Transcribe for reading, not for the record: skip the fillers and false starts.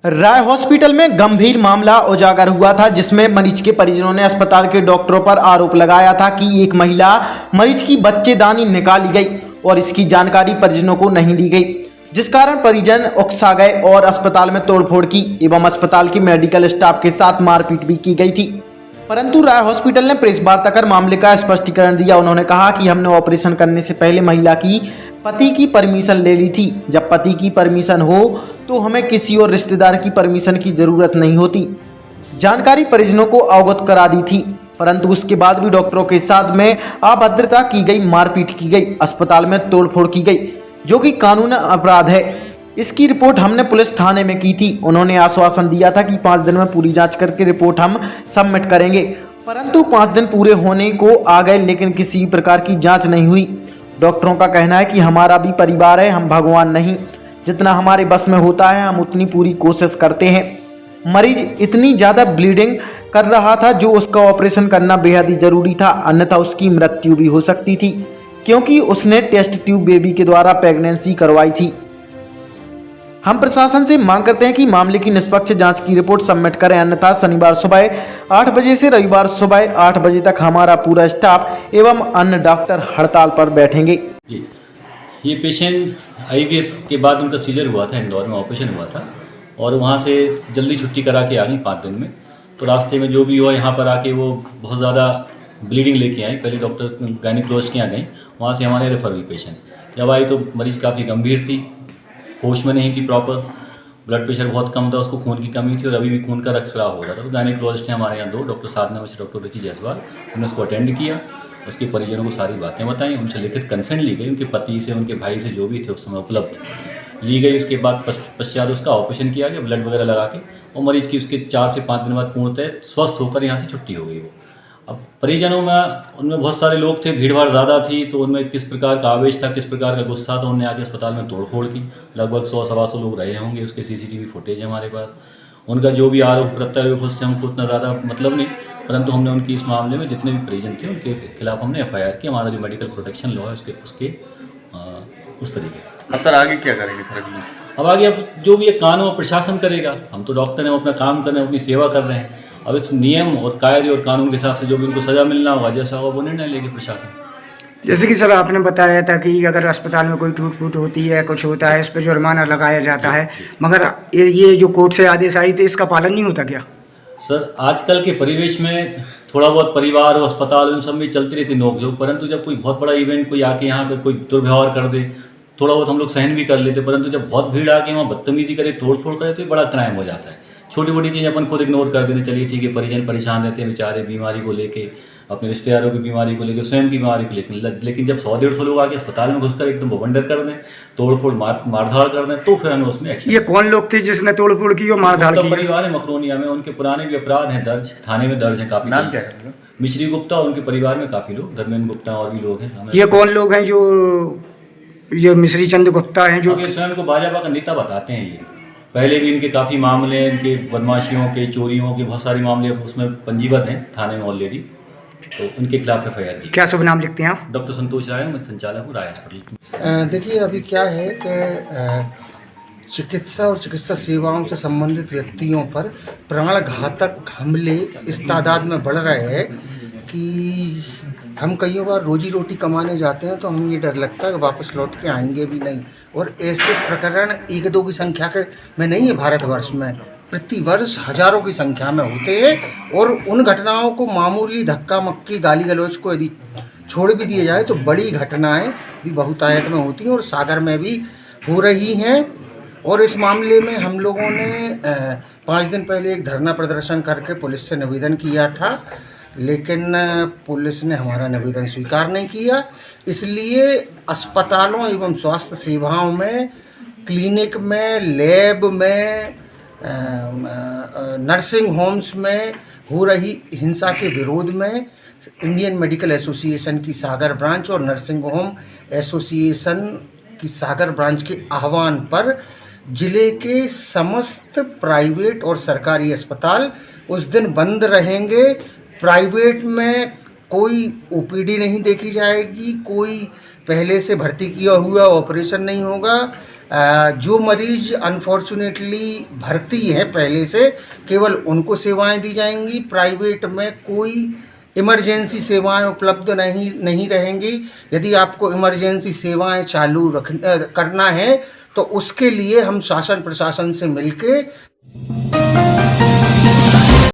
राय hospital में गंभीर मामला उजागर हुआ था, जिसमें मरीज के परिजनों ने अस्पताल के डॉक्टरों पर आरोप लगाया था कि एक महिला मरीज की बच्चेदानी निकाली गई और इसकी जानकारी परिजनों को नहीं दी गई, जिस कारण परिजन उकसा गए और अस्पताल में तोड़फोड़ की एवं अस्पताल के मेडिकल स्टाफ के साथ मारपीट भी की गई थी। परंतु राय हॉस्पिटल ने प्रेस वार्ता कर मामले का स्पष्टीकरण दिया। उन्होंने कहा कि हमने ऑपरेशन करने से पहले महिला की पति की परमिशन ले ली थी। जब पति की परमिशन हो तो हमें किसी और रिश्तेदार की परमिशन की जरूरत नहीं होती। जानकारी परिजनों को अवगत करा दी थी, परंतु उसके बाद भी डॉक्टरों के साथ में अभद्रता की गई, मारपीट की गई, अस्पताल में तोड़फोड़ की गई, जो कि कानूनी अपराध है। इसकी रिपोर्ट हमने पुलिस थाने में की थी। उन्होंने आश्वासन दिया था कि 5 दिन में पूरी जांच करके रिपोर्ट हम सबमिट करेंगे, परंतु 5 दिन पूरे होने को आ गए लेकिन किसी प्रकार की जांच नहीं हुई। डॉक्टरों का कहना है कि हमारा भी परिवार है, हम भगवान नहीं, जितना हमारे बस में होता है हम उतनी पूरी कोशिश करते हैं। मरीज इतनी ज़्यादा ब्लीडिंग कर रहा था जो उसका ऑपरेशन करना बेहद ही ज़रूरी था, अन्यथा उसकी मृत्यु भी हो सकती थी, क्योंकि उसने टेस्ट ट्यूब बेबी के द्वारा प्रेगनेंसी करवाई थी। हम प्रशासन से मांग करते हैं कि मामले की निष्पक्ष जांच की रिपोर्ट सबमिट करें, अन्यथा शनिवार सुबह 8 बजे से रविवार सुबह 8 बजे तक हमारा पूरा स्टाफ एवं अन्य डॉक्टर हड़ताल पर बैठेंगे। जी, ये पेशेंट आईवीएफ के बाद उनका सीजर हुआ था, इंदौर में ऑपरेशन हुआ था और वहाँ से जल्दी छुट्टी करा के आ गई 5 दिन में। तो रास्ते में जो भी हुआ यहाँ पर आके वो बहुत ज़्यादा ब्लीडिंग लेके आई। पहले डॉक्टर गायनिकोलॉजिस्ट के यहाँ गई, वहाँ से हमारे रेफर हुई पेशेंट। जब आई तो मरीज़ काफ़ी गंभीर थी, होश में नहीं थी प्रॉपर, ब्लड प्रेशर बहुत कम था, उसको खून की कमी थी और अभी भी खून का रक्तस्राव हो रहा था। तो गायनिकोलॉजिस्ट हैं हमारे यहाँ 2, डॉक्टर साधना में से डॉक्टर रुचि जायसवाल, उन्होंने उसको अटेंड किया, उसके परिजनों को सारी बातें बताई, उनसे लिखित कंसेंट ली गई, उनके पति से, उनके भाई से, जो भी थे उस समय उपलब्ध ली गई। उसके बाद पश्चात उसका ऑपरेशन किया गया ब्लड वगैरह लगा के, और मरीज़ की उसके 4 से 5 दिन बाद पूर्णतः स्वस्थ होकर यहाँ से छुट्टी हो गई। वो अब परिजनों में उनमें बहुत सारे लोग थे, भीड़ भाड़ ज़्यादा थी, तो उनमें किस प्रकार का आवेश था, किस प्रकार का गुस्सा था, तो उन्होंने आके अस्पताल में तोड़फोड़ की। लगभग 100-125 लोग रहे होंगे, उसके सीसीटीवी फुटेज है हमारे पास। उनका जो भी आरोप प्रत्यारोप उससे हमको उतना ज़्यादा मतलब नहीं, परंतु हमने उनकी इस मामले में जितने भी परिजन थे उनके खिलाफ हमने एफआईआर की। हमारा जो मेडिकल प्रोटेक्शन लॉ है उसके उस तरीके से। अब सर आगे क्या करेंगे सर? अब आगे अब जो भी ये कानून और प्रशासन करेगा, हम तो डॉक्टर हैं, हम अपना काम कर रहे हैं, अपनी सेवा कर रहे हैं। अब इस नियम और कायदे और कानून के हिसाब से जो भी उनको सज़ा मिलना होगा, जैसा होगा वो निर्णय लेंगे प्रशासन। जैसे कि सर आपने बताया था कि अगर अस्पताल में कोई टूट फूट होती है, कुछ होता है, इस पर जुर्माना लगाया जाता है, मगर ये जो कोर्ट से आदेश आई तो इसका पालन नहीं होता क्या? सर आजकल के परिवेश में थोड़ा बहुत परिवार और अस्पताल उन सब में चलती रहती नोकझोंक, परंतु जब कोई बहुत बड़ा इवेंट कोई आके यहाँ पे कोई दुर्व्यवहार कर दे, थोड़ा बहुत हम लोग सहन भी कर लेते, परंतु जब बहुत भीड़ आके वहाँ बदतमीजी करे, तोड़फोड़ करे, तो ये बड़ा क्राइम हो जाता है। छोटी मोटी चीज़ें अपन खुद इग्नोर कर देते, चलिए ठीक है, परिजन परेशान रहते हैं बेचारे बीमारी को लेके, अपने रिश्तेदारों की बीमारी को लेकर, स्वयं की बीमारी को लेकर, लेकिन जब 100-150 लोग आके अस्पताल में घुसकर एकदम बवंडर कर दें, तोड़फोड़ मारधाड़ कर दें, तो फिर हमें उसमें एक्शन। ये कौन लोग थे जिसने तोड़फोड़ की और मारधाड़ की? परिवार है मकरोनिया में, उनके पुराने भी अपराध हैं दर्ज, थाने में दर्ज हैं काफ़ी। नाम क्या है? मिश्री गुप्ता और उनके परिवार में काफ़ी लोग, धर्मेंद्र गुप्ता और भी लोग हैं। ये कौन लोग हैं जो ये मिश्री चंद गुप्ता हैं जो ये स्वयं को भाजपा का नेता बताते हैं? ये पहले भी इनके काफ़ी मामले, इनके बदमाशियों के, चोरियों के बहुत सारे मामले उसमें पंजीबद्ध हैं थाने में ऑलरेडी, तो उनके खिलाफ एफआईआर की। क्या शुभ नाम लिखते हैं आप? डॉक्टर संतोष राय, मैं संचालक हूँ राय हॉस्पिटल। देखिए अभी क्या है कि चिकित्सा और चिकित्सा सेवाओं से संबंधित व्यक्तियों पर प्राणघातक हमले इस तादाद में बढ़ रहे हैं कि हम कई बार रोजी रोटी कमाने जाते हैं तो हमें ये डर लगता है कि वापस लौट के आएंगे भी नहीं। और ऐसे प्रकरण 1-2 की संख्या के में नहीं है भारतवर्ष में, प्रतिवर्ष हजारों की संख्या में होते हैं। और उन घटनाओं को मामूली धक्का मक्की गाली गलौज को यदि छोड़ भी दिया जाए तो बड़ी घटनाएं भी बहुतायत में होती हैं और सागर में भी हो रही हैं। और इस मामले में हम लोगों ने 5 दिन पहले एक धरना प्रदर्शन करके पुलिस से निवेदन किया था, लेकिन पुलिस ने हमारा निवेदन स्वीकार नहीं किया। इसलिए अस्पतालों एवं स्वास्थ्य सेवाओं में, क्लिनिक में, लैब में, नर्सिंग होम्स में हो रही हिंसा के विरोध में इंडियन मेडिकल एसोसिएशन की सागर ब्रांच और नर्सिंग होम एसोसिएशन की सागर ब्रांच के आह्वान पर जिले के समस्त प्राइवेट और सरकारी अस्पताल उस दिन बंद रहेंगे। प्राइवेट में कोई ओपीडी नहीं देखी जाएगी, कोई पहले से भर्ती किया हुआ ऑपरेशन नहीं होगा, जो मरीज अनफॉर्चुनेटली भर्ती हैं पहले से, केवल उनको सेवाएं दी जाएंगी। प्राइवेट में कोई इमरजेंसी सेवाएं उपलब्ध नहीं रहेंगी। यदि आपको इमरजेंसी सेवाएं चालू करना है तो उसके लिए हम शासन प्रशासन से मिलके